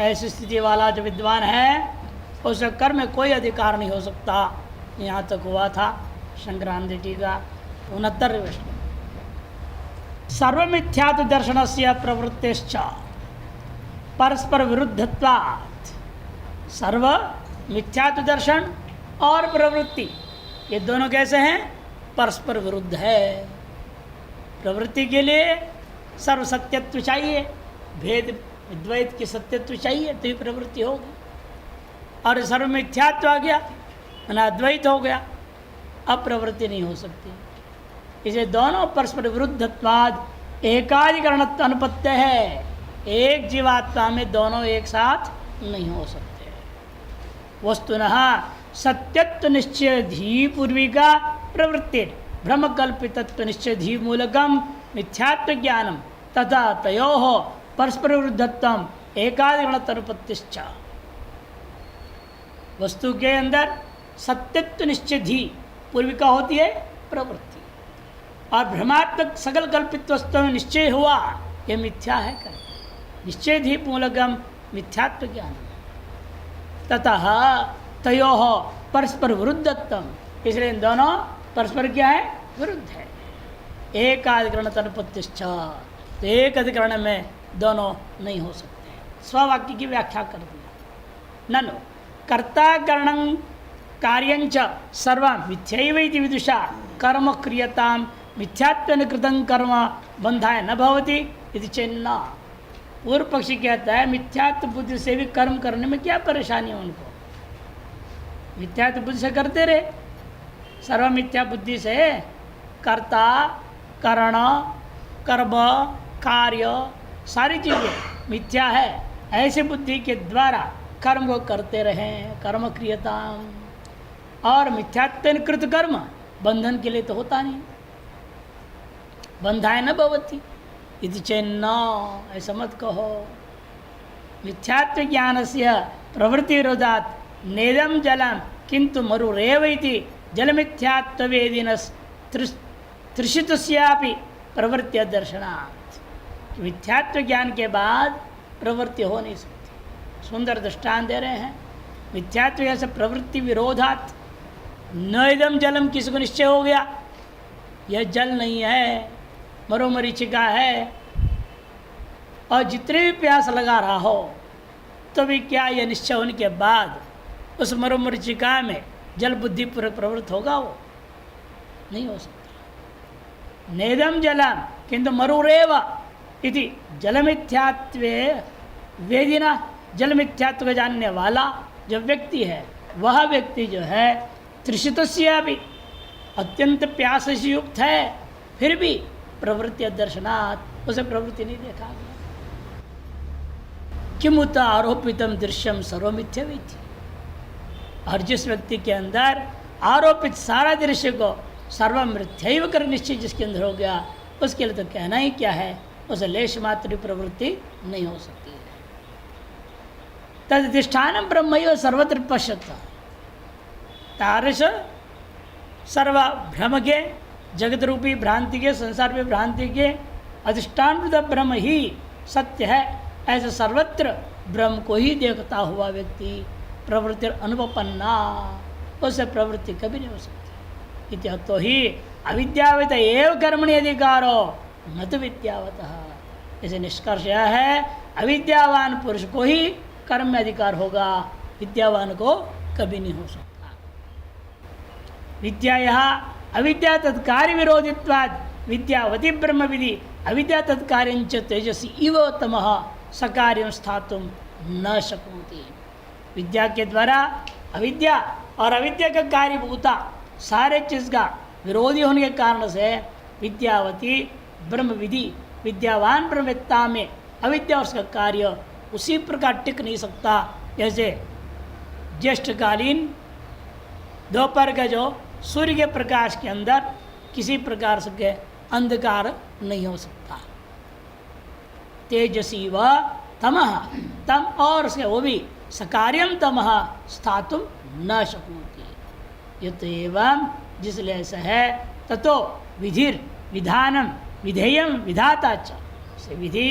ऐसी स्थिति वाला जो विद्वान है उसे कर्म में कोई अधिकार नहीं हो सकता। यहाँ तक हुआ था संक्रांति जी का 69वें प्रश्न। सर्वमिथ्यात्व दर्शनस्य प्रवृत्तिश्च परस्पर विरुद्धत्वात्। सर्व मिथ्यात्व दर्शन और प्रवृत्ति ये दोनों कैसे हैं? परस्पर विरुद्ध है। प्रवृत्ति के लिए सर्व सत्यत्व चाहिए, भेद द्वैत की सत्यत्व चाहिए तो ही प्रवृत्ति होगी, और सर्व मिथ्यात्व आ गया अद्वैत हो गया, अब प्रवृत्ति नहीं हो सकती। इसे दोनों परस्पर विरुद्धत्वाद एकाधिकरणत्व अनुपत्य है। एक जीवात्मा में दोनों एक साथ नहीं हो सकते। वस्तुनः सत्यत्व निश्चय धी पूर्विका प्रवृत्ति भ्रम कल्पितत्व निश्चय धी मूलकम मिथ्यात्व ज्ञानम तथा तयोः परस्पर विरुद्धत्वम एकाधिकरणत्व अनुपत्तिश्च। वस्तु के अंदर सत्यत्व निश्चय धी पूर्विका होती है प्रवृत्ति, और भ्रमात्मक सकल कल्पित वस्तु में निश्चय हुआ यह मिथ्या है कर निश्चय धी मूलकम मिथ्यात्व ज्ञान ततः तयोः परस्पर विरुद्धत्वम। इसलिए इन दोनों परस्पर क्या है? विरुद्ध है। एकाधिकरण अनुपत्तिश्च, तो एक अधिकरण में दोनों नहीं हो सकते। स्ववाक्य की व्याख्या कर दिया। ननु कर्ता करणं कार्यंच सर्व मिथ्यैव इति विदुषा कर्म क्रियतां मिथ्यात्वेन कृतं कर्म बंधाय न भवति इति चेन्न। पूर्व पक्षी कहता है मिथ्यात्व बुद्धि से भी कर्म करने में क्या परेशानी है उनको? मिथ्यात्व बुद्धि से करते रहे, सर्व मिथ्या बुद्धि से कर्ता करण कर्म कार्य सारी चीज़ें मिथ्या है, ऐसे बुद्धि के द्वारा कर्म को करते रहें। कर्म क्रियता और मिथ्यात्वेन कृत कर्म बंधन के लिए तो होता नहीं, बंधाय न भवति इति चेन्न। ऐसा मत कहो। मिथ्यात्व ज्ञानस्य प्रवृत्ति विरोधात् नेदम जलम किंतु मरुरेव इति जल मिथ्यात्ववेदिनस् त्रिषितस्यापि प्रवृत्ति दर्शनात्। मिथ्यात्व ज्ञान के बाद प्रवृत्ति हो नहीं सकती। सुंदर दृष्टांत दे रहे हैं। मिथ्यात्व जैसे प्रवृत्ति विरोधात् न इदम जलम, किसी को निश्चय हो गया यह जल नहीं है, मरो मरीचिका है, और जितने भी प्यास लगा रहा हो तो भी क्या यह निश्चय होने के बाद उस मरो मरीचिका में जल बुद्धि प्रवृत्त होगा? वो नहीं हो सकता। नेदम जलम किंतु मरुरेव इति जलमिथ्यात्वे वेदिना, जल मिथ्यात्व जानने वाला जो व्यक्ति है वह व्यक्ति जो है त्रिषितस्य भी अत्यंत प्यास से युक्त है, फिर भी प्रवृत्ति दर्शनात् उसे प्रवृत्ति नहीं देखा गया। किमुत आरोपितम दृश्यम सर्वमिथ्यविति। और जिस व्यक्ति के अंदर आरोपित सारा दृश्य को सर्व मिथ्यैव कर निश्चय जिसके अंदर हो गया, उसके लिए तो कहना ही क्या है, उसे लेश मात्र प्रवृत्ति नहीं हो सकती है। तदिष्ठान ब्रह्मैव सर्वत्र पश्यत। तारस सर्व भ्रम के, जगत रूपी भ्रांति के, संसार में भ्रांति के अधिष्ठान ब्रह्म ही सत्य है, ऐसे सर्वत्र ब्रह्म को ही देखता हुआ व्यक्ति प्रवृत्ति अनुपन्ना, उससे प्रवृत्ति कभी नहीं हो सकती। इति तो ही अविद्यावत एव कर्मणि अधिकारो न तो विद्यावतः। इसे निष्कर्ष यह है अविद्यावान पुरुष को ही कर्म में अधिकार होगा, विद्यावान को कभी नहीं हो सकता। विद्या यहाँ अविद्या तत्कार्य विरोधित्वाद विद्यावती ब्रह्म विधि अविद्या तत्कार्यंच तेजसी इव तमः सकार्यं स्थातुं न शक्नोति। विद्या के द्वारा अविद्या और अविद्या का कार्यभूता सारे चीज़ का विरोधी होने के कारण से विद्यावती ब्रह्म विधि विद्यावान ब्रह्मवेत्ता में अविद्या उसका कार्य उसी प्रकार टिक नहीं सकता जैसे ज्येष्ठकालीन दोपहर का जो सूर्य के प्रकाश के अंदर किसी प्रकार से अंधकार नहीं हो सकता। तेजसी व तमः, तम और से वो भी सकार्यम तमः स्थातुम न शक्नोति। यत एवं जिसलिए ऐसा है ततो विधिर विधानम विधेयम विधाता च। विधि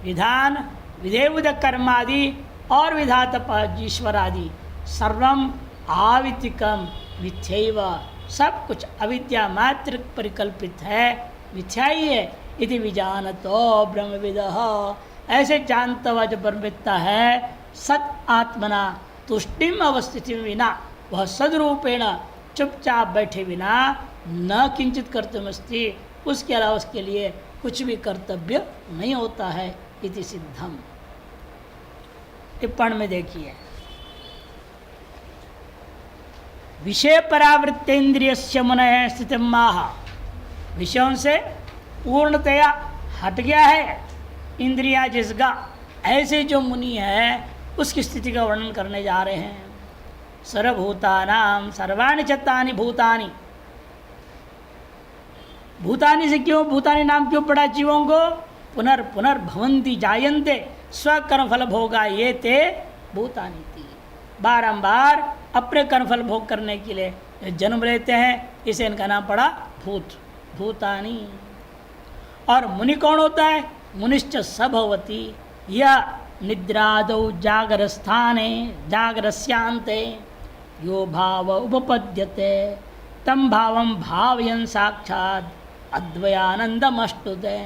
विधान विधेयबुध कर्मादि और विधाता ईश्वर आदि सर्वम आवितिकम मिथ्यैव, सब कुछ अविद्या मात्र परिकल्पित है, मिथ्या ही है। इति विजानतो ब्रह्मविदः, ऐसे जानता हुआ जो ब्रह्मविद्ता है, सत आत्मना तुष्टिम अवस्थिति विना, वह सदरूपेण चुपचाप बैठे बिना न किंचित कर्तव्यमस्ति, उसके अलावा उसके लिए कुछ भी कर्तव्य नहीं होता है। इति सिद्धम। टिप्पण में देखिए, विषय परावृत्तेन्द्रियस्य मुनयः स्थितिं माह, विषयों से पूर्णतया हट गया है इंद्रिया जिसका, ऐसे जो मुनि है उसकी स्थिति का वर्णन करने जा रहे हैं। सर्वभूतानां सर्वाणि चत्तानि भूतानि, भूतानि से क्यों, भूतानि नाम क्यों पड़ा जीवों को? पुनर्भवन्ति जायन्ते स्वकर्म फल भोगा ये ते भूतानि थी, बारंबार अपने कर्म फल भोग करने के लिए जन्म लेते हैं, इसे इनका नाम पड़ा भूतानि। और मुनि कौन होता है? मुनिश्च सभवती, यह निद्रादौ जागरस्थाने जागरस्यांते यो भाव उपपद्यते तम भावं भावयन् साक्षात् अद्वयानंदमष्टुते।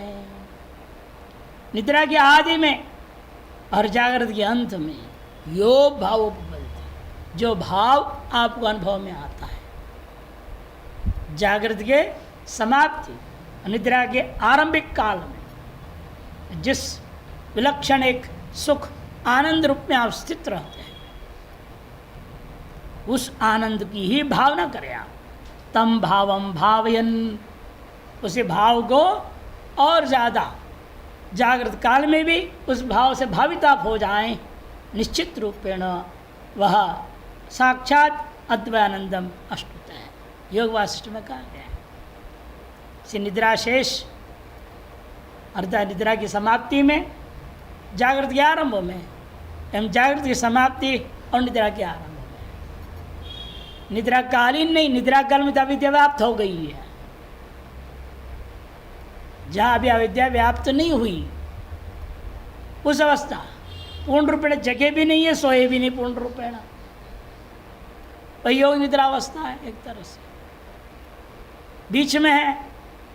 निद्रा के आदि में और जागृत के अंत में यो भाव उपपद्यते, जो भाव आपको अनुभव में आता है। जागृत के समाप्ति, निद्रा के आरंभिक काल में जिस विलक्षण एक सुख आनंद रूप में आप स्थित रहते हैं, उस आनंद की ही भावना करें आप। तम भावम भावयन, उसी भाव को और ज़्यादा जागृत काल में भी उस भाव से भावित आप हो जाएं, निश्चित रूपेण वह साक्षात अद्वैतानंदम अष्टुत है। योग वासिष्ठ में कहा गया है। निद्रा शेष अर्थात निद्रा की समाप्ति में, जागृत के आरंभ में, एवं जागृत की समाप्ति और निद्रा के आरंभ में। निद्रा कालीन नहीं, निद्रा काल में तो अविद्या व्याप्त हो गई है। जहाँ अभी अविद्या व्याप्त नहीं हुई, उस अवस्था पूर्ण रूपेण जगे भी नहीं है, सोए भी नहीं पूर्ण रूपेण, वही योग निद्रा अवस्था है एक तरह से, बीच में है।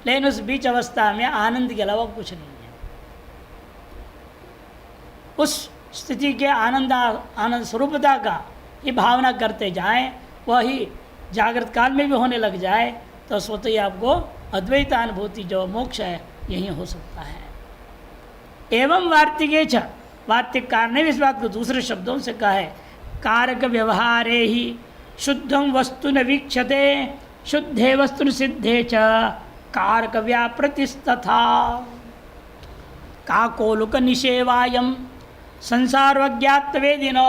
लेकिन उस बीच अवस्था में आनंद के अलावा कुछ नहीं है। उस स्थिति के आनंद स्वरूपता का ये भावना करते जाएं, वही जागृत काल में भी होने लग जाए, तो स्वतः ही आपको अद्वैतानुभूति जो मोक्ष है यही हो सकता है। एवं वार्तिके छ, वार्तिककार ने भी इस बात को दूसरे शब्दों से कहा है, कारक व्यवहारे ही शुद्धं वस्तु न वीक्षते शुद्धे वस्तु न सिद्धे च कारक व्याप्रतिस्तथा। काकोलुक निषेवायम संसारवज्ञातवेदिनो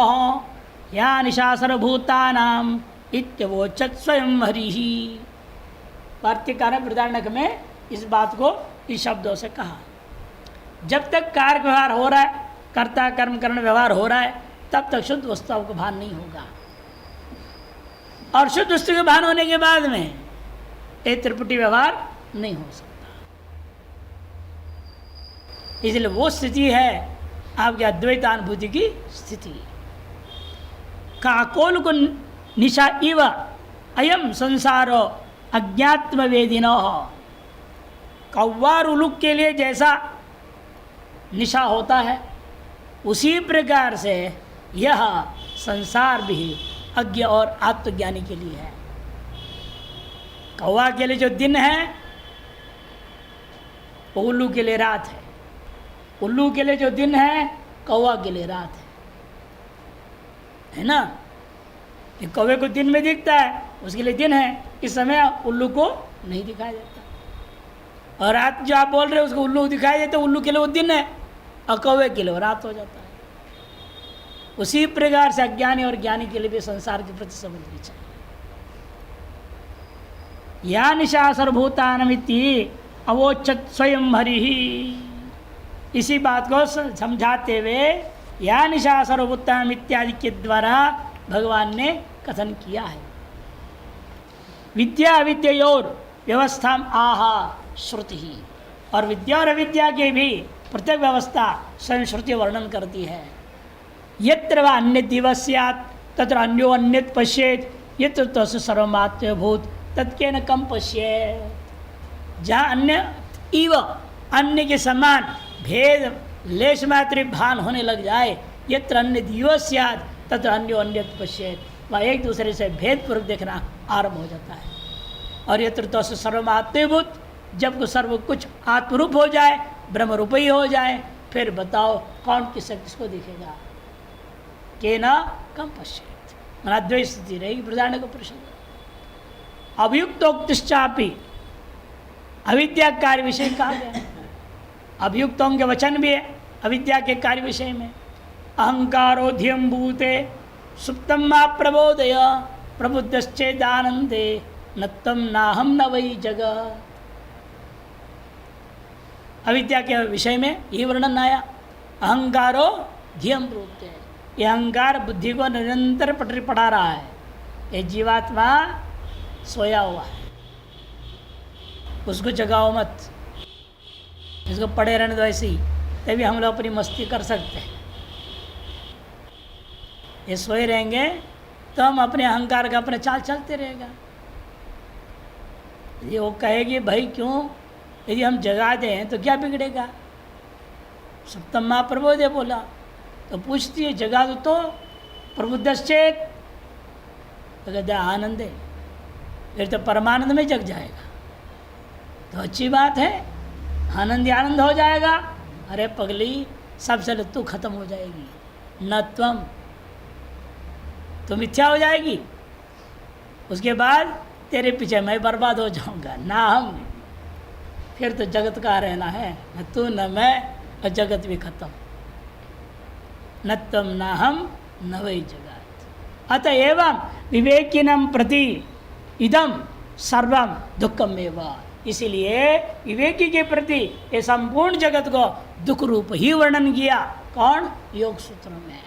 या निशासरभूतानाम इत्यवोचत स्वयं हरिः। वार्तिककार ने बृहदारण्यक में इस बात को इस शब्दों से कहा। जब तक कारक व्यवहार हो रहा है, कर्ता कर्म करण व्यवहार हो रहा है, तब तक शुद्ध वस्तु को भान नहीं होगा। और शुद्ध वस्तु के भान होने के बाद में ये त्रिपुटी व्यवहार नहीं हो सकता। इसलिए वो स्थिति है आपकी अद्वैतानुभूति की स्थिति। काकोल को निशा इव अयम संसारो अज्ञात्मवेदिनो, कौवा उलूक के लिए जैसा निशा होता है, उसी प्रकार से यह संसार भी अज्ञ और आत्मज्ञानी के लिए है। कौवा के लिए जो दिन है, वो उल्लू के लिए रात है। उल्लू के लिए जो दिन है, कौवा के लिए रात है ना। ये कौवे को दिन में दिखता है, उसके लिए दिन है, इस समय उल्लू को नहीं दिखाई देता। और रात जो आप बोल रहे हो उसको उल्लू दिखाई देता, उल्लू के लिए वो दिन है और कौवे के लिए वो रात हो जाता है। उसी प्रकार से अज्ञानी और ज्ञानी के लिए भी संसार के प्रति समझनी चाहिए। या निशा सर्वभूतानमिति अवोचत स्वयं हरिः, इसी बात को समझाते हुए या निशा सर्वभूतानम इत्यादि के द्वारा भगवान ने कथन किया है। विद्या अविद्योर व्यवस्था आहा श्रुति ही, और विद्या और अविद्या के भी प्रत्येक व्यवस्था स्वयं श्रुति वर्णन करती है। यत्र वा अन्य दिवस स्यात् तत्र अन्यो अन्यत् पश्येत यत्र तस्य सर्वमात्मभूत तत्केन कम पश्येत। जहाँ अन्य इव अन्य के समान भेद लेश मात्र भान होने लग जाए, यत्र अन्य दिवस स्यात् तत्र अन्यो अन्यत् पश्येत, वह एक दूसरे से भेदपूर्वक देखना आरंभ हो जाता है। और यत्र तस्य सर्वमात्मभूत, जब सर्व कुछ आत्मरूप हो जाए, ब्रह्म रूप ही हो जाए, फिर बताओ कौन किसको दिखेगा। के न कम पश्चित मनाद्वैत स्थिति रहेगी। प्रधान को प्रश्न अभियुक्तोक्तिश्चापि अविद्या कार्य विषय कहा गया। अभियुक्तों के वचन भी है अविद्या के कार्य विषय में। अहंकारो धियम भूते सुप्तम मा प्रबोधय प्रबुद्धश्चेदानंदे नत्तम नाहम न वही जगत। अविद्या के विषय में ये वर्णन आया। अहंकारो धियम भूते, ये अहंकार बुद्धि को निरंतर पटरी पढ़ा रहा है। ये जीवात्मा सोया हुआ है, उसको जगाओ मत, इसको पड़े रहने दो ऐसे ही, तभी हम लोग अपनी मस्ती कर सकते हैं। ये सोए रहेंगे तो हम अपने अहंकार का अपने चाल चलते रहेगा। ये वो कहेगी भाई क्यों, यदि हम जगा दें तो क्या बिगड़ेगा। सप्तम माँ प्रबोधे बोला तो पूछती है जगा दो तो प्रबुद्धश्चेत, तो कहते आनंद है, फिर तो परमानंद में जग जाएगा तो अच्छी बात है, आनंद आनंद हो जाएगा। अरे पगली, सबसे तू खत्म हो जाएगी, न त्वम, तो मिथ्या हो जाएगी। उसके बाद तेरे पीछे मैं बर्बाद हो जाऊंगा, ना हम, फिर तो जगत का रहना है, न तू न मैं, और जगत भी खत्म। न तम न हम न वही जगत। अतएव विवेकिनम प्रति इदम सर्वम दुखम एवं, इसीलिए विवेकी के प्रति ये संपूर्ण जगत को दुख रूप ही वर्णन किया। कौन? योग सूत्र में।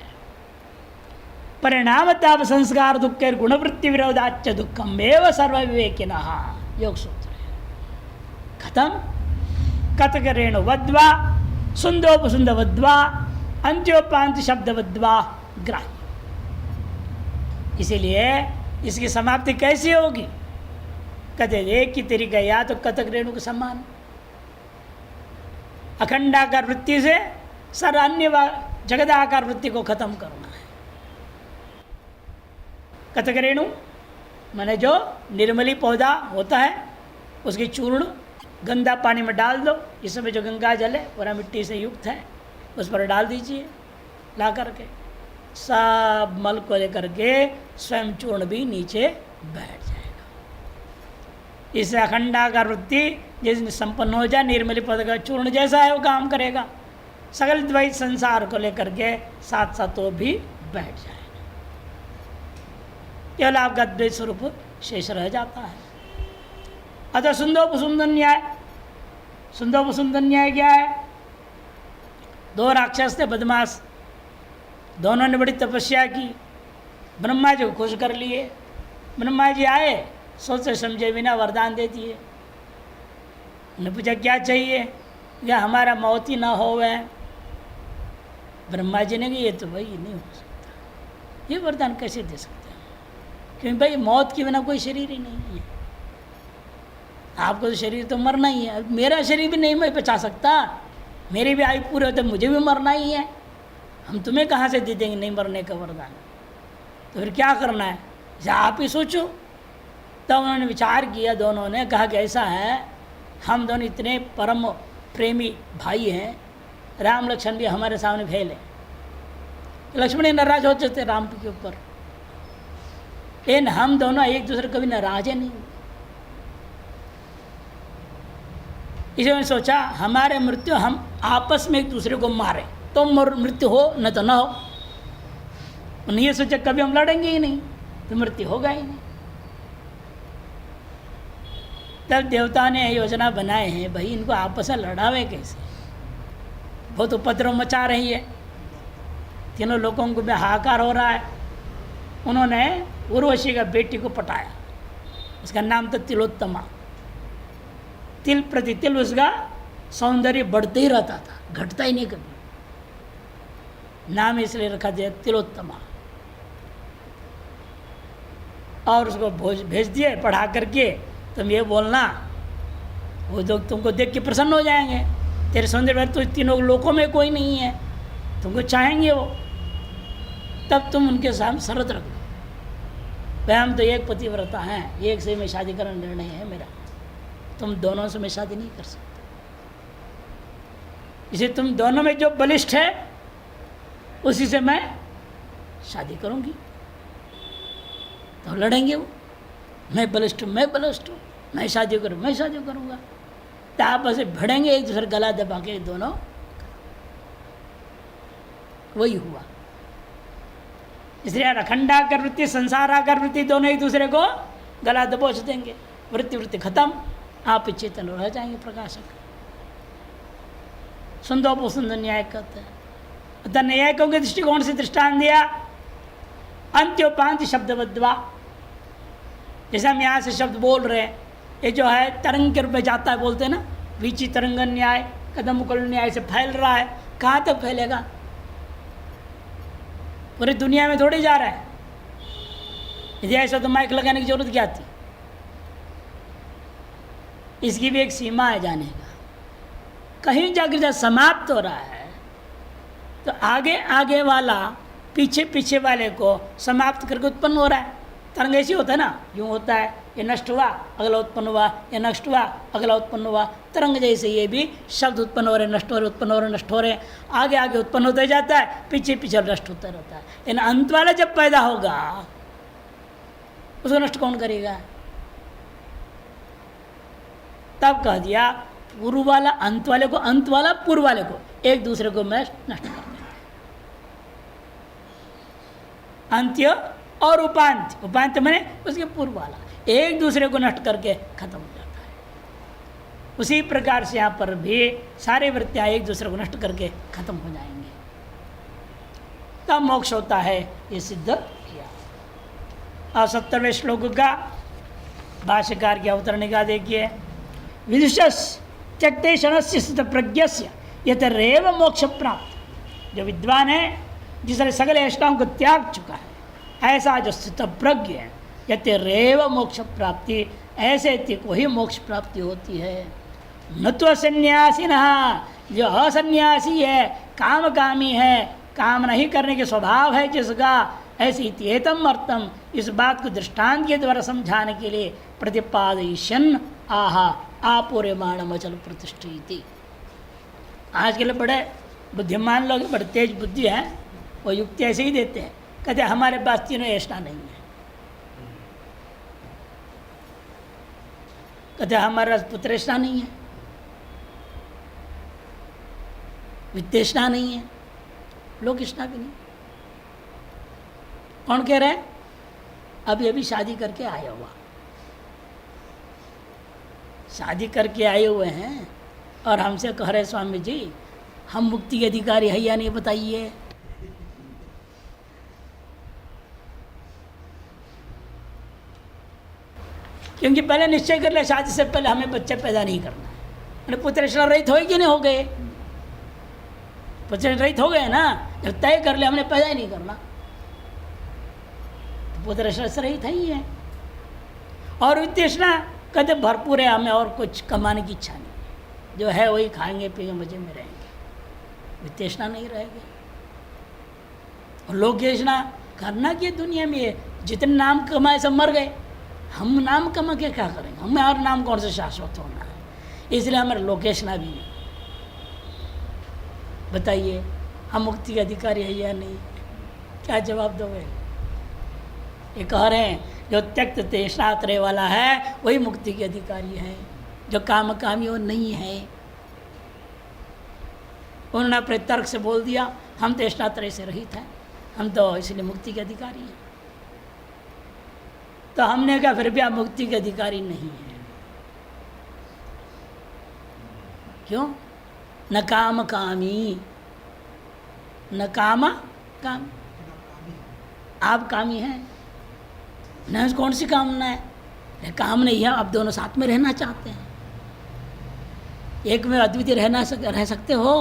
परिणाम ताप संस्कार दुख के गुणवृत्ति विरोधाच दुखम एवं सर्व विवेकिन, योग सूत्र है। खत्म। कतक रेणु वद्वा सुंदोपसुंद वद्वा अंत्योपांत शब्द वद्वा ग्राह्य। इसीलिए इसकी समाप्ति कैसी होगी? कहते एक ही तरीका, या तो कतक रेणु के समान अखंडाकार वृत्ति से सर अन्य जगदाकार वृत्ति को खत्म करना है। कतक रेणु माने जो निर्मली पौधा होता है, उसकी चूर्ण गंदा पानी में डाल दो। इस समय जो गंगा जल है पूरा मिट्टी से युक्त है, उस पर डाल दीजिए ला करके, सब मल को लेकर के स्वयं चूर्ण भी नीचे बैठ जाएगा। इससे अखंडाकार वृत्ति जिस संपन्न हो जाए, निर्मली पद का चूर्ण जैसा है वो काम करेगा, सकल द्वैत संसार को लेकर के साथ साथ वो भी बैठ जाएगा। केवल आपका द्वैत स्वरूप शेष रह जाता है। अतः सुंदोपसुंदर न्याय, सुंदोपसुंदर न्याय क्या है? दो राक्षस थे बदमाश, दोनों ने बड़ी तपस्या की, ब्रह्मा जी को खुश कर लिए। ब्रह्मा जी आए, सोचे समझे बिना वरदान दे दिए। उन्हें पूछा क्या चाहिए? या हमारा मौत ही ना हो वह। ब्रह्मा जी ने कहा ये तो भाई नहीं हो सकता, ये वरदान कैसे दे सकते हैं, क्योंकि भाई मौत के बिना कोई शरीर ही नहीं है। आपको तो शरीर तो मरना ही है, मेरा शरीर भी नहीं मैं बचा सकता, मेरी भी आयु पूरी होते मुझे भी मरना ही है। हम तुम्हें कहाँ से दे देंगे नहीं मरने का वरदान? तो फिर क्या करना है, आप ही सोचो। तब उन्होंने विचार किया, दोनों ने कहा कि ऐसा है, हम दोनों इतने परम प्रेमी भाई हैं, राम लक्ष्मण भी हमारे सामने फेल है। लक्ष्मण नाराज हो जाते राम के ऊपर, लेकिन हम दोनों एक दूसरे कभी नाराज है नहीं। इसलिए मैंने सोचा हमारे मृत्यु हम आपस में एक दूसरे को मारें तो मृत्यु हो न तो ना हो। उन्हें ये सोचा कभी हम लड़ेंगे ही नहीं तो मृत्यु होगा ही नहीं। तब देवता ने योजना बनाए हैं, भाई इनको आपस में लड़ावे कैसे, बहुत उपद्रव मचा रही है, तीनों लोगों को भी हाहाकार हो रहा है। उन्होंने उर्वशी का बेटी को पटाया, उसका नाम था तिलोत्तमा। तिल प्रति तिल उसका सौंदर्य बढ़ते ही रहता था, घटता ही नहीं कभी। नाम इसलिए रखा दिया तिलोत्तमा। और उसको भेज दिए पढ़ा करके, तुम ये बोलना, वो लोग तुमको देख के प्रसन्न हो जाएंगे, तेरे सौंदर्य तो तीनों लोकों में कोई नहीं है, तुमको चाहेंगे वो, तब तुम उनके सामने शरत रख दो, भाई हम तो एक पतिव्रता हैं, एक से मैं शादी करने निर्णय है मेरा, तुम दोनों से मैं शादी नहीं कर सकता, इसे तुम दोनों में जो बलिष्ठ है उसी से मैं शादी करूंगी। तो लड़ेंगे वो, मैं बलिष्ठ हूँ, मैं शादी करूंगा, तो आपस में भिड़ेंगे, एक दूसरे गला दबा के दोनों, वही हुआ। इसलिए अखंडाकार वृत्ति, संसाराकार वृत्ति दोनों एक दूसरे को गला दबोच देंगे, वृत्ति खत्म, आप चेतन रह जाएंगे प्रकाशक। सुंदर न्याय कहते हैं। अतः न्यायिकों के दृष्टिकोण से दृष्टान दिया अंत्योपांति शब्द बद्वा, जैसे हम यहाँ से शब्द बोल रहे हैं, ये जो है तरंग के रूप में जाता है, बोलते हैं ना, वीची तरंग न्याय, कदम मुकुल न्याय से फैल रहा है, कहाँ तक फैलेगा? पूरी दुनिया में थोड़ी जा रहा है। यदि ऐसा तो माइक लगाने की जरूरत क्या थी? इसकी भी एक सीमा है जाने का। कहीं जाकर जब समाप्त हो रहा है तो आगे आगे वाला पीछे पीछे वाले को समाप्त करके उत्पन्न हो रहा है। तरंग ऐसी होता है ना, यूँ होता है, ये नष्ट हुआ अगला उत्पन्न हुआ, ये नष्ट हुआ अगला उत्पन्न हुआ। तरंग जैसे ये भी शब्द उत्पन्न हो रहे, नष्ट हो रहे, उत्पन्न हो रहे, नष्ट हो रहे, आगे आगे उत्पन्न होता जाता है, पीछे पीछे नष्ट होता रहता है। लेकिन अंत वाला जब पैदा होगा उसको नष्ट कौन करेगा? तब कह दिया पूर्व वाला अंत वाले को, अंत वाला पूर्व वाले को एक दूसरे को मैं नष्ट कर देते हैं। अंत्य और उपांत्य, उपांत्य मैंने उसके पूर्व वाला एक दूसरे को नष्ट करके खत्म हो जाता है। उसी प्रकार से यहाँ पर भी सारे वृत्तियाँ एक दूसरे को नष्ट करके खत्म हो जाएंगे, तब मोक्ष होता है, ये सिद्ध किया। और 70वें श्लोक का भाष्यकार की अवतरणी का देखिए, विदुषस् त्यक्ते क्षणस्य स्थित प्रज्ञस्य यतरेव मोक्ष प्राप्त। जो विद्वान है, जिसने सगले अष्टांग को त्याग चुका है, ऐसा जो स्थित प्रज्ञ है, यतरेव मोक्ष प्राप्ति, ऐसे को ही मोक्ष प्राप्ति होती है। न तो सन्यासी न, जो असन्यासी है, काम कामी है, काम नहीं करने के स्वभाव है जिसका, ऐसी इत्येतम अर्थम, इस बात को दृष्टांत के द्वारा समझाने के लिए प्रतिपादयिष्यन् आहा आपूर्यमाणम अचल प्रतिष्ठिति। आज के लिए बड़े बुद्धिमान लोग, बड़े तेज बुद्धि हैं, वो युक्ति ऐसे ही देते हैं, कहते हमारे पास तीनों ऐसा नहीं है, कहते हमारा पुत्रेष्ठा नहीं है, वित्तेष्ठा नहीं है, लोकेष्ठा भी नहीं। कौन कह रहे हैं? अभी अभी शादी करके आया हुआ, शादी करके आए हुए हैं और हमसे कह रहे स्वामी जी हम मुक्ति के अधिकारी है या नहीं बताइए। क्योंकि पहले निश्चय कर लिया शादी से पहले हमें बच्चे पैदा नहीं करना है। मैंने पुत्रेष्ठा रहित हो कि नहीं हो गए? पुत्र रहित हो गए ना, जब तय कर लिया हमने पैदा ही नहीं करना, तो पुत्रेष्ठा से रहित ही है। और वित्तेष्ठा कहते भरपूर है, हमें और कुछ कमाने की इच्छा नहीं, जो है वही खाएंगे पिएंगे मजे में रहेंगे, वित्तेष्ठा नहीं रहेगी। और लोकेष्ठा करना कि दुनिया में जितने नाम कमाए सब मर गए, हम नाम कमा के क्या करेंगे? हमें और नाम कौन से शाश्वत होना है, इसलिए हमारे लोकेशना भी नहीं। बताइए हम मुक्ति के अधिकारी है या नहीं? क्या जवाब दोगे? ये कह रहे हैं जो त्यक्त तेष्णात्रय वाला है वही मुक्ति के अधिकारी है, जो काम कामी वो नहीं है। उन्होंने अपने तर्क से बोल दिया हम तेष्णात्रय से रहित हैं, हम तो इसलिए मुक्ति के अधिकारी हैं। तो हमने कहा फिर भी आप मुक्ति के अधिकारी नहीं है। क्यों? न काम कामी, न काम काम, आप कामी हैं न, कौन सी कामना है? काम नहीं है, आप दोनों साथ में रहना चाहते हैं, एक में अद्वितीय रह सकते हो।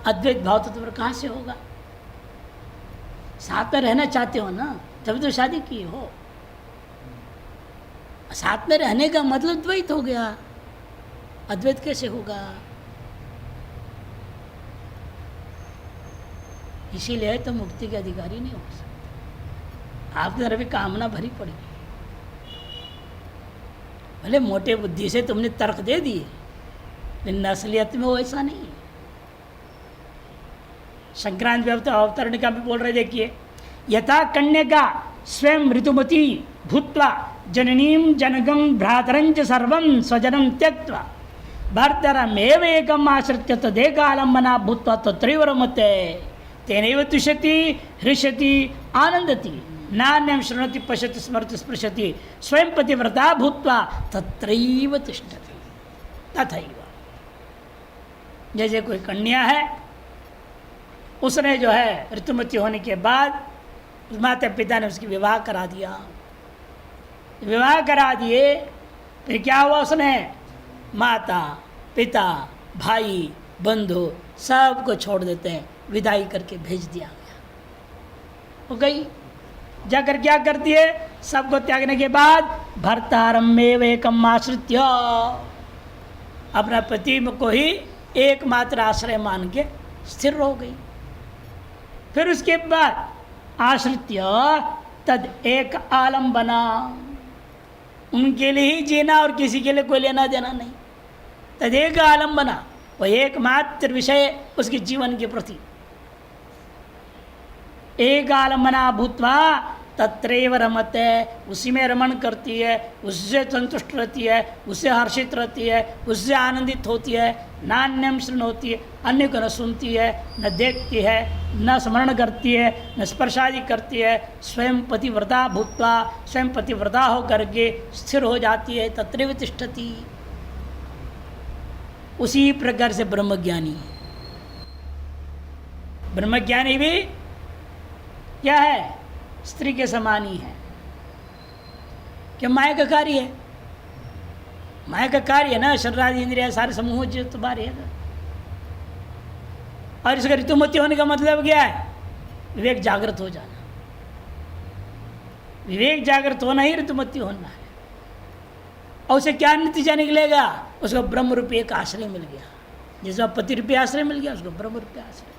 अद्वैत भाव तत्व कहाँ से होगा? साथ में रहना चाहते हो ना, तभी तो शादी की हो। साथ में रहने का मतलब द्वैत हो गया, अद्वैत कैसे होगा? इसीलिए तो मुक्ति के अधिकारी नहीं हो सकते। आपकी तरफ भी कामना भरी पड़ी, भले मोटे बुद्धि से तुमने तर्क दे दिए, लेकिन असलियत में वो ऐसा नहीं है। संक्रांति अवतरणिका में बोल रहे, देखिए, यथा कन्यका स्वयं ऋतुमती भूत्वा जननीं जनकं भ्रातरं च सर्वं स्वजनं त्यक्त्वा भर्तरमेव एकम् आश्रित्य तदेकालम्बना भूत्वा तत्रैव रमते तेनैव तुष्यति हृष्यति आनन्दति नान्यं शृणोति पश्यति स्मरति स्पृशति स्वयं पतिव्रता भूत्वा तत्रैव तिष्ठति। तथैव, जैसे कोई कन्या है, उसने जो है ऋतुमती होने के बाद माता पिता ने उसकी विवाह करा दिया, विवाह करा दिए, फिर क्या हुआ? उसने माता पिता भाई बंधु सबको छोड़ देते हैं, विदाई करके भेज दिया गया। वो गई, जाकर क्या करती है? सबको त्यागने के बाद भर्तारमेव एकम आश्रित्य, अपना पति को ही एकमात्र आश्रय मान के स्थिर हो गई। फिर उसके बाद आश्रित्य तद एक आलम्बना, उनके लिए ही जीना और किसी के लिए कोई लेना देना नहीं। तद एक आलम्बना, वह एकमात्र विषय उसके जीवन के प्रति। एक आलम्बना भूत्वा तत्रैव रमते, उसी में रमण करती है, उससे संतुष्ट रहती है, उससे हर्षित रहती है, उससे आनंदित होती है। नान्यम शृणोति, अन्य को न सुनती है, न देखती है, न स्मरण करती है, न स्पर्शादि करती है। स्वयं पतिव्रता भूत्वा, स्वयं पतिव्रता होकर के स्थिर हो जाती है। तत्रैव तिष्ठति। उसी प्रकार से ब्रह्मज्ञानी, ब्रह्मज्ञानी भी क्या है? स्त्री के समान ही है। क्या माया का कार्य है? माया का कार्य है ना, शरीरादि इंद्रिया सारे समूह जो तुम्हारे है। और इसका ऋतुमती होने का मतलब क्या है? विवेक जागृत हो जाना। विवेक जागृत होना ही ऋतुमती होना है। और उसे क्या नतीजा निकलेगा? उसको ब्रह्म रूपी एक आश्रय मिल गया। जिसमें पति रूपी आश्रय मिल गया, उसको ब्रह्म रूपी आश्रय,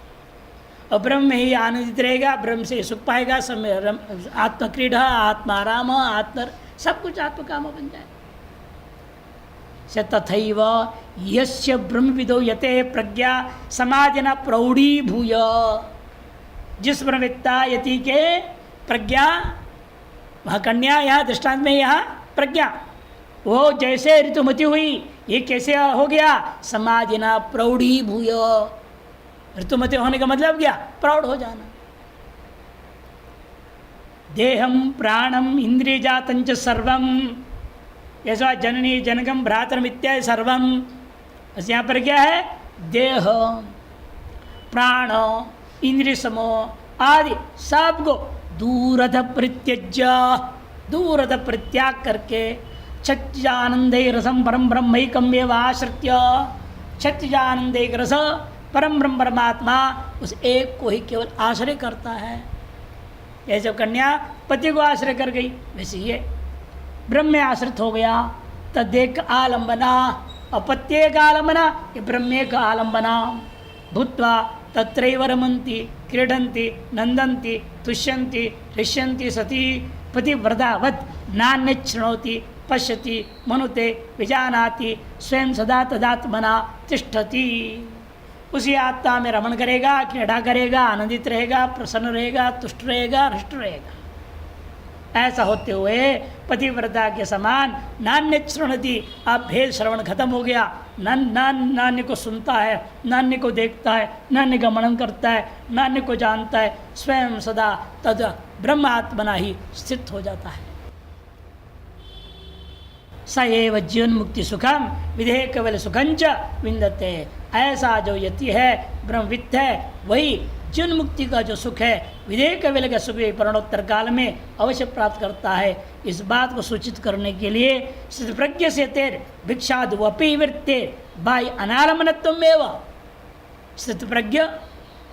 और ब्रह्म में ही आनंदित रहेगा, ब्रह्म से सुख पाएगा। समय आत्मक्रीड़ा, आत्माराम, आत्म सब कुछ आत्मकाम बन जाए। तथैव यस्य ब्रह्मविदो यते प्रज्ञा समाधिना प्रौढ़ी भूय, जिस ब्रह्मविद्ता यति के प्रज्ञा, वह कन्या, यहाँ दृष्टांत में यहाँ प्रज्ञा, वो जैसे ऋतुमती हुई, ये कैसे हो गया? समाधिना प्रौढ़ी भूय। ऋतुमती होने का मतलब क्या? प्रौढ़ हो जाना। देहम प्राणम इंद्रियजातं च सर्वम, ऐसा जननी जनकम भ्रातरम इत्यादि सर्वम। बस यहाँ पर क्या है? देह प्राण इंद्रिय समूह आदि सबको दूरथ परित्यज्य, दूरथ परित्याग करके क्षत्रियानंदे रसम परम ब्रह्मैकमेव आश्रित्य, क्षत्रियानंदे रस परम ब्रह्म परमात्मा, उस एक को ही केवल आश्रय करता है। जैसे कन्या पति को आश्रय कर गई, वैसे ये ब्रह्म में आश्रित हो गया। तदेक आलम्बना, अपत्येक आलम्बना, ये ब्रह्मेक आलम्बना भूत्वा तत्रैव रमन्ति क्रीडन्ति नंदन्ति तुष्यन्ति हृष्यन्ति सती पतिव्रतावत् नान्यत् शृणोति पश्यति मनुते विजानाति स्वयं सदा तदात्मना तिष्ठति। उसी आत्मा में रमण करेगा, क्रीड़ा करेगा, आनंदित रहेगा, प्रसन्न रहेगा, तुष्ट रहेगा, हृष्ट रहेगा। ऐसा होते हुए पतिव्रता के समान नान्य श्रवणति, अब भेद श्रवण खत्म हो गया। नान्य को सुनता है, नान्य को देखता है, नान्य का मनन करता है, नान्य को जानता है, स्वयं सदा तद ब्रह्म आत्मना ही स्थित हो जाता है। स एव जीवन मुक्ति सुखम विधेय केवल सुखंच विंदते। ऐसा जो यति है, ब्रह्मविद्ध है, वही जीवन मुक्ति का जो सुख है, विधेय केवल का सुख परिणोत्तर काल में अवश्य प्राप्त करता है। इस बात को सूचित करने के लिए सिद्ध प्रज्ञ से तेर भिक्षाद वपी वृत्ते बाई अनालमनत्वमेव, स्थित प्रज्ञ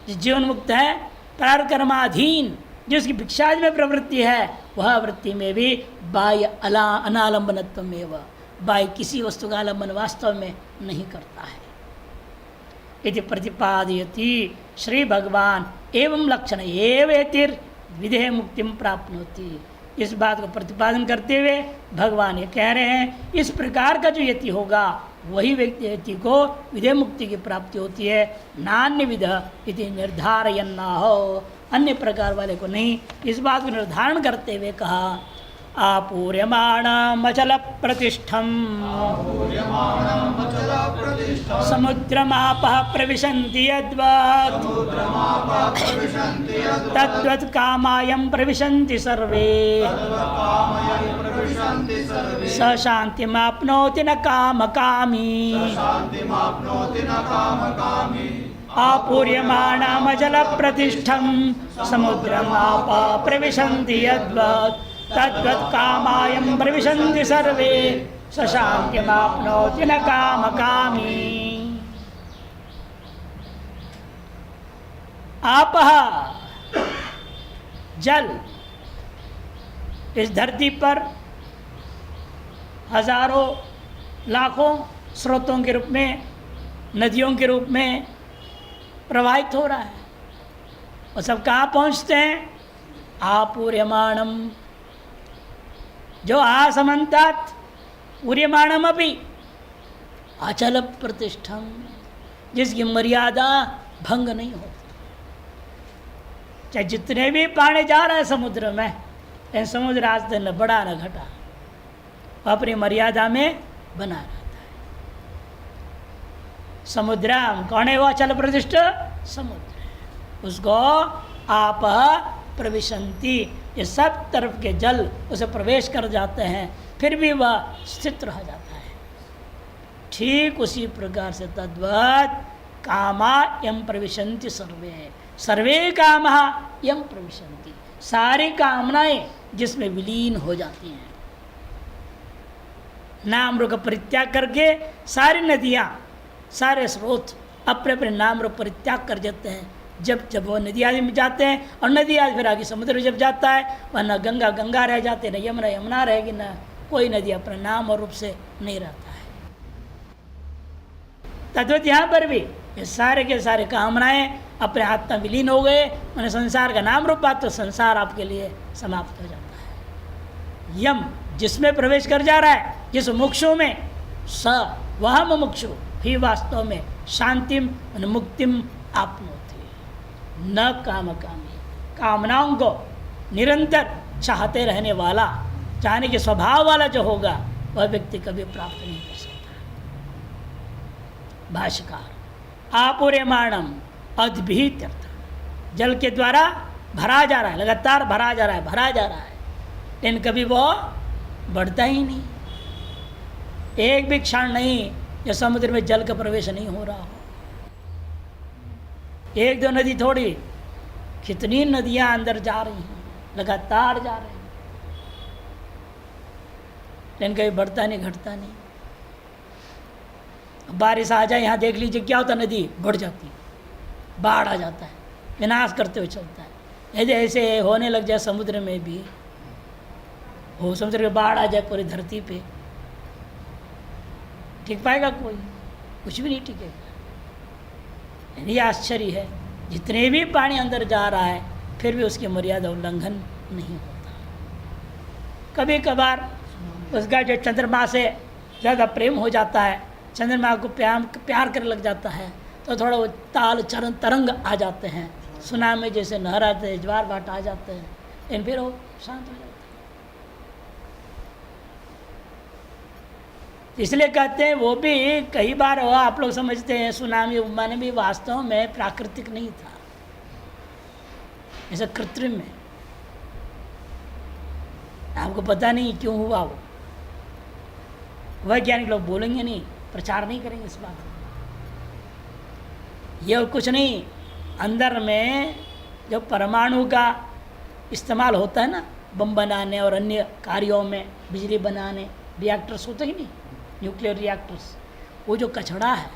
जिस जीवन मुक्त है, प्रारब्ध कर्माधीन जिसकी भिक्षादि में प्रवृत्ति है, वह वृत्ति में भी बाह्य अनालंबनत्व में वह बाह्य किसी वस्तु का आलंबन वास्तव में नहीं करता है। इति प्रतिपादयति श्री भगवान एवं लक्षण एवेतिर विधेय मुक्तिम प्राप्नोति। इस बात को प्रतिपादन करते हुए भगवान ये कह रहे हैं, इस प्रकार का जो यति होगा वही व्यक्ति को विधेय मुक्ति की प्राप्ति होती है। नान्य विध इति निर्धारयन ना हो, अन्य प्रकार वाले को नहीं। इस बात को निर्धारण करते हुए कहा, आपूर्यमाणमचल प्रतिष्ठम समुद्रमापः प्रविशन्ति यद्वत् तद्वत् कामायं प्रविशन्ति सर्वे स शान्तिमाप्नोति न कामकामी। आपूर्यमाणमचल प्रतिष्ठम समुद्रमापः प्रविशन्ति यद्वत् तद्वत् कामायं प्रविशन्ति सर्वे स शान्तिमाप्नोति न कामकामी। आपः जल इस धरती पर हजारों लाखों स्रोतों के रूप में, नदियों के रूप में प्रवाहित हो रहा है, और सब कहाँ पहुँचते हैं? आपूर्यमाणम, जो आसमंतात पूर्यमाणम अभी अचल प्रतिष्ठम, जिसकी मर्यादा भंग नहीं होती। चाहे जितने भी पानी जा रहा है समुद्र में, लेकिन समुद्र आज तक न बढ़ा न घटा, अपनी मर्यादा में बना रहता है। समुद्रम कौन है वो अचल प्रतिष्ठ? समुद्र। उसको आप प्रविशंति, ये सब तरफ के जल उसे प्रवेश कर जाते हैं, फिर भी वह स्थित रह जाता है। ठीक उसी प्रकार से तद्वत् कामा यम प्रविशन्ति सर्वे, सर्वे कामा यम प्रविशन्ति, सारी कामनाएं जिसमें विलीन हो जाती हैं। नाम रूप का परित्याग करके सारी नदियाँ, सारे स्रोत अपने अपने नाम रूप परित्याग कर देते हैं। जब जब वो नदी आदि में जाते हैं, और नदी आदि फिर आगे समुद्र जब जाता है, वह न गंगा गंगा रह जाते, न यमुना यमुना रहेगी, न कोई नदी अपने नाम और रूप से नहीं रहता है। तद्वत यहाँ पर भी ये सारे के सारे कामनाएं अपने हाथ में विलीन हो गए, उन्हें संसार का नाम रूप बात, तो संसार आपके लिए समाप्त हो जाता है। यम जिसमें प्रवेश कर जा रहा है, जिस मुक्षु में, स वह मुमुक्षु ही वास्तव में शांतिम मुक्तिम आपनोति न कामकामी, कामनाओं को निरंतर चाहते रहने वाला, चाहने के स्वभाव वाला जो होगा, वह व्यक्ति कभी प्राप्त नहीं कर सकता। भाष्यकार आपूर्यमाणम अद्भित, जल के द्वारा भरा जा रहा है, लगातार भरा जा रहा है, भरा जा रहा है, लेकिन कभी वो बढ़ता ही नहीं। एक भी क्षण नहीं जो समुद्र में जल का प्रवेश नहीं हो रहा हो। एक दो नदी थोड़ी, कितनी नदियां अंदर जा रही हैं, लगातार जा रही हैं, लेकिन कभी बढ़ता नहीं, घटता नहीं। बारिश आ जाए, यहाँ देख लीजिए क्या होता, नदी बढ़ जाती है, बाढ़ आ जाता है, विनाश करते हुए चलता है। यदि ऐसे होने लग जाए समुद्र में भी, हो समुद्र में बाढ़ आ जाए पूरी धरती पे, टिक पाएगा कोई? कुछ भी नहीं टिकेगा। ये आश्चर्य है, जितने भी पानी अंदर जा रहा है, फिर भी उसकी मर्यादा उल्लंघन नहीं होता। कभी कभार उसका जो चंद्रमा से ज़्यादा प्रेम हो जाता है, चंद्रमा को प्यार करने लग जाता है, तो थोड़ा वो ताल चरण तरंग आ जाते हैं, सुनामी जैसे लहर आते हैं, ज्वार भाटा आ जाते हैं, लेकिन फिर वो शांत हो जाता है। इसलिए कहते हैं वो भी कई बार हुआ, आप लोग समझते हैं सुनामी माने भी वास्तव में प्राकृतिक नहीं था, ऐसा कृत्रिम है। आपको पता नहीं क्यों हुआ वो, वैज्ञानिक लोग बोलेंगे नहीं, प्रचार नहीं करेंगे इस बात को। ये और कुछ नहीं, अंदर में जो परमाणु का इस्तेमाल होता है ना, बम बनाने और अन्य कार्यों में, बिजली बनाने, रिएक्टर्स होते ही नहीं, न्यूक्लियर रिएक्टर्स, वो जो कचरा है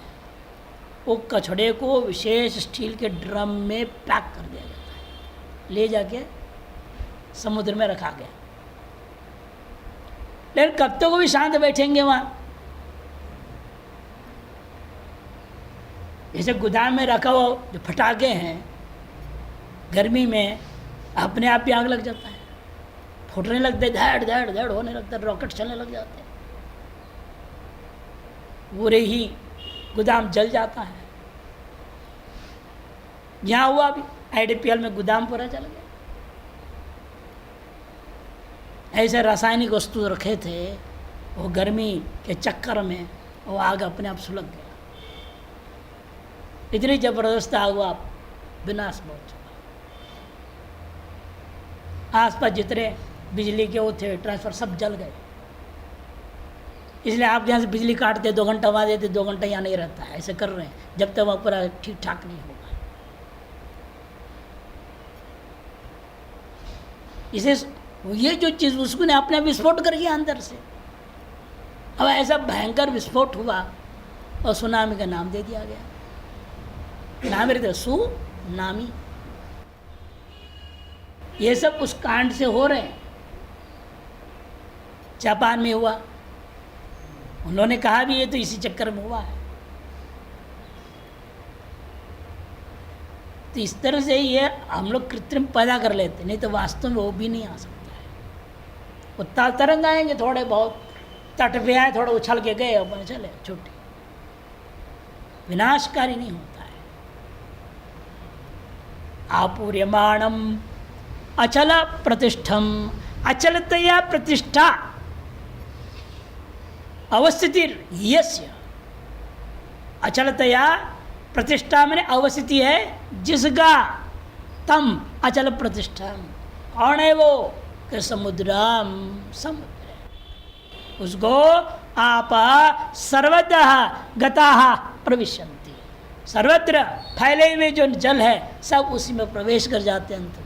वो कचड़े को विशेष स्टील के ड्रम में पैक कर दिया जाता है, ले जाके समुद्र में रखा गया। लेकिन कब तक वो भी शांत बैठेंगे वहाँ? जैसे गोदाम में रखा हुआ जो फटाके हैं, गर्मी में अपने आप ही आग लग जाता है, फूटने लगते, धड़ धड़ धड़ होने लगता है, रॉकेट चलने लग जाते हैं, पूरे ही गोदाम जल जाता है। यहाँ हुआ भी IDPL में गोदाम पूरा जल गया। ऐसे रासायनिक वस्तु रखे थे, वो गर्मी के चक्कर में वो आग अपने आप सुलग गया। इतनी जबरदस्त आग हुआ, विनाश बहुत चुका। आसपास जितने बिजली के वो थे ट्रांसफर सब जल गए। इसलिए आप यहाँ से बिजली काटते 2 घंटा वहाँ देते, 2 घंटा यहाँ नहीं रहता है। ऐसे कर रहे हैं जब तक वहाँ पूरा ठीक ठाक नहीं होगा। इसे ये जो चीज़ उसको ने अपने विस्फोट कर दिया अंदर से। अब ऐसा भयंकर विस्फोट हुआ और सुनामी का नाम दे दिया गया। नाम रहते सुनामी। ये सब उस कांड से हो रहे हैं। जापान में हुआ, उन्होंने कहा भी ये तो इसी चक्कर में हुआ है। तो इस तरह से ये हम लोग कृत्रिम पैदा कर लेते, नहीं तो वास्तव में वो भी नहीं आ सकता है। वो तरंग आएंगे थोड़े बहुत, तट पे आए, थोड़ा उछल के गए, अपने चले छुट्टी, विनाशकारी नहीं होता है। आपूर्यमाणम अचल प्रतिष्ठम, अचलतया प्रतिष्ठा अवस्थिति यस्य। अचलतया प्रतिष्ठा मैंने अवस्थिति है जिसका, तम अचल प्रतिष्ठा। कौन है वो? कि समुद्रम, समुद्र है। उसको आप सर्वतः गताः प्रविशन्ति, सर्वत्र फैले हुए जो जल है सब उसी में प्रवेश कर जाते हैं। अंत में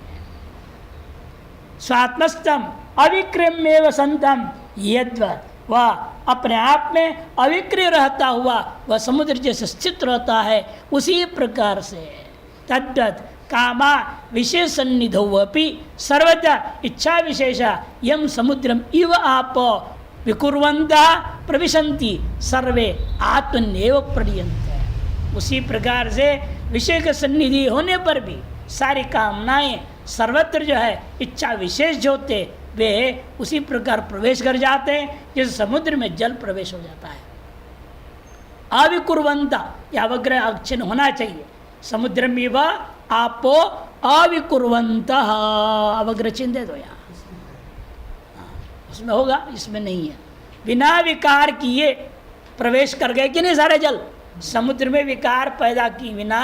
स्वात्मस्थम अविक्रम्येव संतम यद्वत्, वह अपने आप में अविक्रिय रहता हुआ वह समुद्र जैसे स्थित रहता है, उसी प्रकार से तद्वत् कामा विशेषनिधौ अपि सर्वदा इच्छा विशेषा यम समुद्रम इव आप विकुर्वन्तः प्रविशन्ति सर्वे आत्मन्येव प्रलीयन्ते। उसी प्रकार से विषय के सन्निधि होने पर भी सारी कामनाएं सर्वत्र जो है इच्छा विशेष जो होते वे उसी प्रकार प्रवेश कर जाते हैं जैसे समुद्र में जल प्रवेश हो जाता है। अविकुर्वन्ता या अवग्रह अक्षण होना चाहिए। समुद्र में वह आपो अविकुर्वन्तः, अवग्रह चिन्ह दे दो यहाँ, उसमें होगा, इसमें नहीं है। बिना विकार किए प्रवेश कर गए कि नहीं सारे जल, समुद्र में विकार पैदा की बिना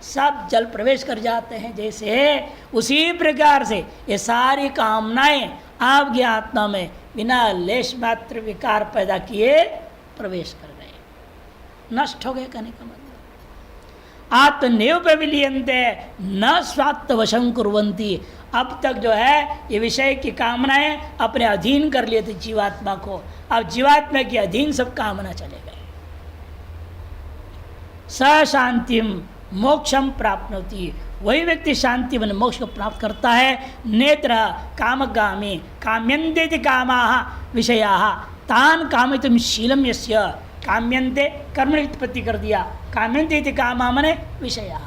सब जल प्रवेश कर जाते हैं। जैसे उसी प्रकार से ये सारी कामनाएं आपकी आत्मा में बिना लेश मात्र विकार पैदा किए प्रवेश कर गए, नष्ट हो गए। कहने का मतलब आत्मनेव प्रविलीयन्ते न स्वात्मवशं कुर्वन्ति। अब तक जो है ये विषय की कामनाएं अपने अधीन कर लिए थे जीवात्मा को, अब जीवात्मा के अधीन सब कामना चले गए। स शांतिम मोक्षम प्राप्नोति, वही व्यक्ति शांति मन मोक्ष को प्राप्त करता है। नेत्र कामगामी काम्यन्ते कामाः विषयाः तान कामितुम शीलम यस्य, काम्यन्ते कर्म की उत्पत्ति कर दिया, काम्यन्ते कामा मने विषयाः,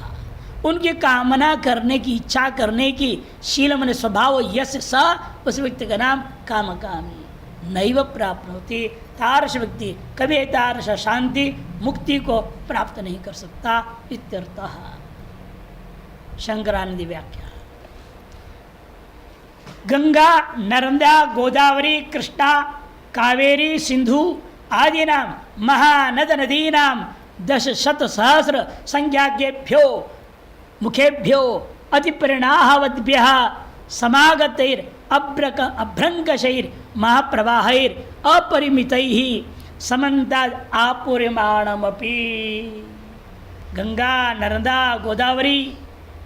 उनकी कामना करने की इच्छा करने की शील मने स्वभाव यस्य स, उस व्यक्ति का नाम कामकामी। नैव प्राप्नोति, तारस व्यक्ति कभी तारस शांति मुक्ति को प्राप्त नहीं कर सकता। इत्यर्थः। शंकरानंदी व्याख्या। गंगा नर्मदा गोदावरी कृष्णा कावेरी सिंधु आदि नाम महानद नदीनाम 10,000,000 संख्याकेभ्यो मुखेभ्यो अतिपरिणाहवद्भ्यः समागतैर अभ्रंकशैर महाप्रवाहैर अपरिमितैः समन्ताद् आपूर्यमाणमपि। गंगा नर्मदा गोदावरी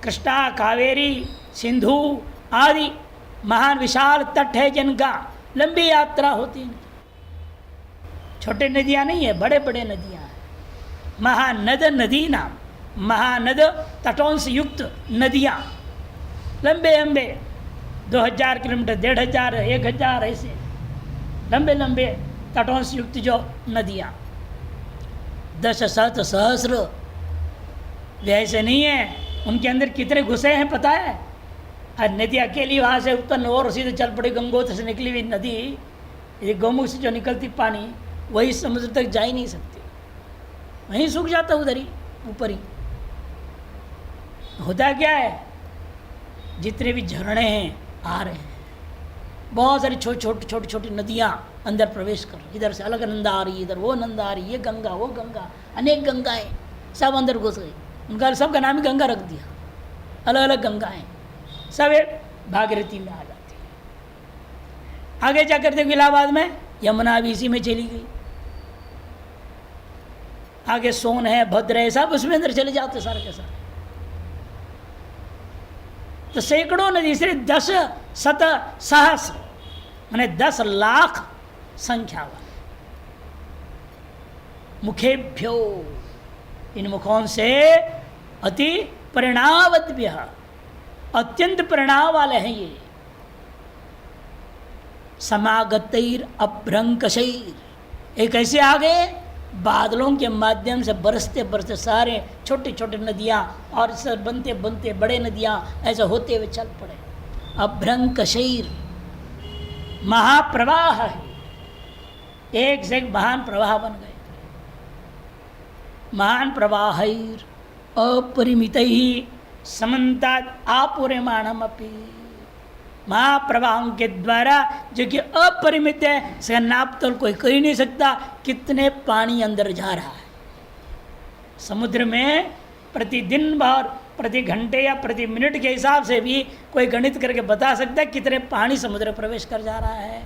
कृष्णा कावेरी सिंधु आदि महान विशाल तट है जिनका, लंबी यात्रा होती है। छोटे नदियाँ नहीं है, बड़े बड़े नदियाँ हैं। महानद नदी नाम, महानद तटों से युक्त नदियाँ, लंबे लंबे 2000 किलोमीटर, 1500, 1000 ऐसे लंबे लंबे तटों से युक्त जो नदियाँ, 10 शत सहस्र, वे ऐसे नहीं है, उनके अंदर कितने घुसे हैं पता है। और नदी अकेली वहाँ से उत्पन्न और सीधे चल पड़ी, गंगोत्र से निकली हुई नदी, ये गौमुख से जो निकलती पानी वही समुद्र तक जा ही नहीं सकती, वहीं सूख जाता उधर ही ऊपर ही। होता क्या है, जितने भी झरने हैं आ रहे हैं, बहुत सारी छोटी छोटी नदियाँ अंदर प्रवेश कर रही, इधर से अलग नंदा आ रही, इधर वो नंदा आ रही, ये गंगा वो गंगा, अनेक गंगाएं सब अंदर घुस गई। उनका सबका नाम ही गंगा रख दिया, अलग अलग गंगाएं सब एक भागीरथी में आ जाती है। आगे जाकर देखो इलाहाबाद में यमुना भी इसी में चली गई, आगे सोन है, भद्र है, सब उसमें अंदर चले जाते सारे के सारे। तो सैकड़ों नदी से 10 शत सहस्र माने 10 लाख संख्या वाले मुखेभ्यो, इन मुखों से अति परिणावद्भ्य, अत्यंत परिणाम वाले हैं ये। समागतैर अभ्रंकशैर, एक ऐसे आ गए बादलों के माध्यम से बरसते बरसते सारे छोटे छोटे नदियाँ और सब बनते बनते बड़े नदियाँ ऐसे होते हुए चल पड़े। अभ्रंकशैर महाप्रवाह है, एक से एक महान प्रवाह बन गए। महान प्रवाहैर अपरिमित ही समन्तात् आपूर्यमाणम अपि, महाप्रवाहों के द्वारा जो कि अपरिमित है, इसका नाप तोल कोई कर ही नहीं सकता कितने पानी अंदर जा रहा है। समुद्र में प्रतिदिन भर, प्रति घंटे या प्रति मिनट के हिसाब से भी कोई गणित करके बता सकता है कितने पानी समुद्र प्रवेश कर जा रहा है,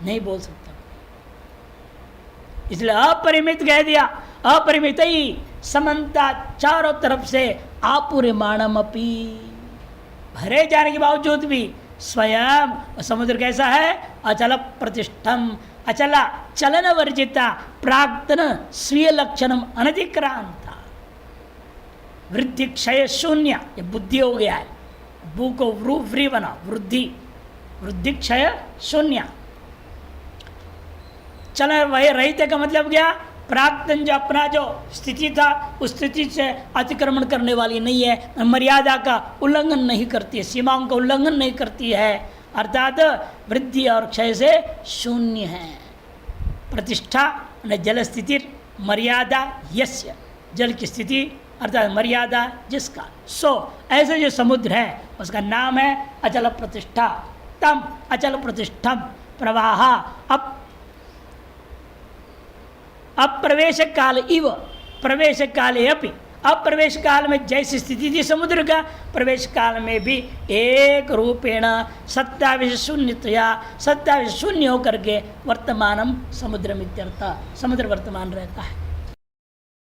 नहीं बोल सकता। इसलिए अपरिमित कह दिया, अपरिमित ही समन्ता, चारों तरफ से आपूर्यमाणम अपि, भरे जाने के बावजूद भी स्वयं समुद्र कैसा है, अचल प्रतिष्ठम, अचला चलन वर्जिता, प्राक्तन स्वीय लक्षणम अनधिक्रांता, वृद्धि क्षय शून्य, ये बुद्धि हो गया है, भू को व्री बना, वृद्धि वृद्धि क्षय शून्य। चलन वही रहते का मतलब क्या, प्राक्तन जो अपना जो स्थिति था उस स्थिति से अतिक्रमण करने वाली नहीं है, मर्यादा का उल्लंघन नहीं करती है, सीमाओं का उल्लंघन नहीं करती है, अर्थात वृद्धि और क्षय से शून्य है। प्रतिष्ठा जल स्थिति, मर्यादा यस्य, जल की स्थिति अर्थात मर्यादा जिसका, सो ऐसे जो समुद्र है उसका नाम है अचल प्रतिष्ठा। तम अचल प्रतिष्ठम प्रवाह अप्रवेश काल इव प्रवेश काले अपि, अप्रवेश काल में जैसी स्थिति थी समुद्र का, प्रवेश काल में भी एक रूपेण सत्ताविश शून्यतया, सत्ताविश शून्य होकर के वर्तमानम समुद्र मित्यर्थ, समुद्र वर्तमान रहता है।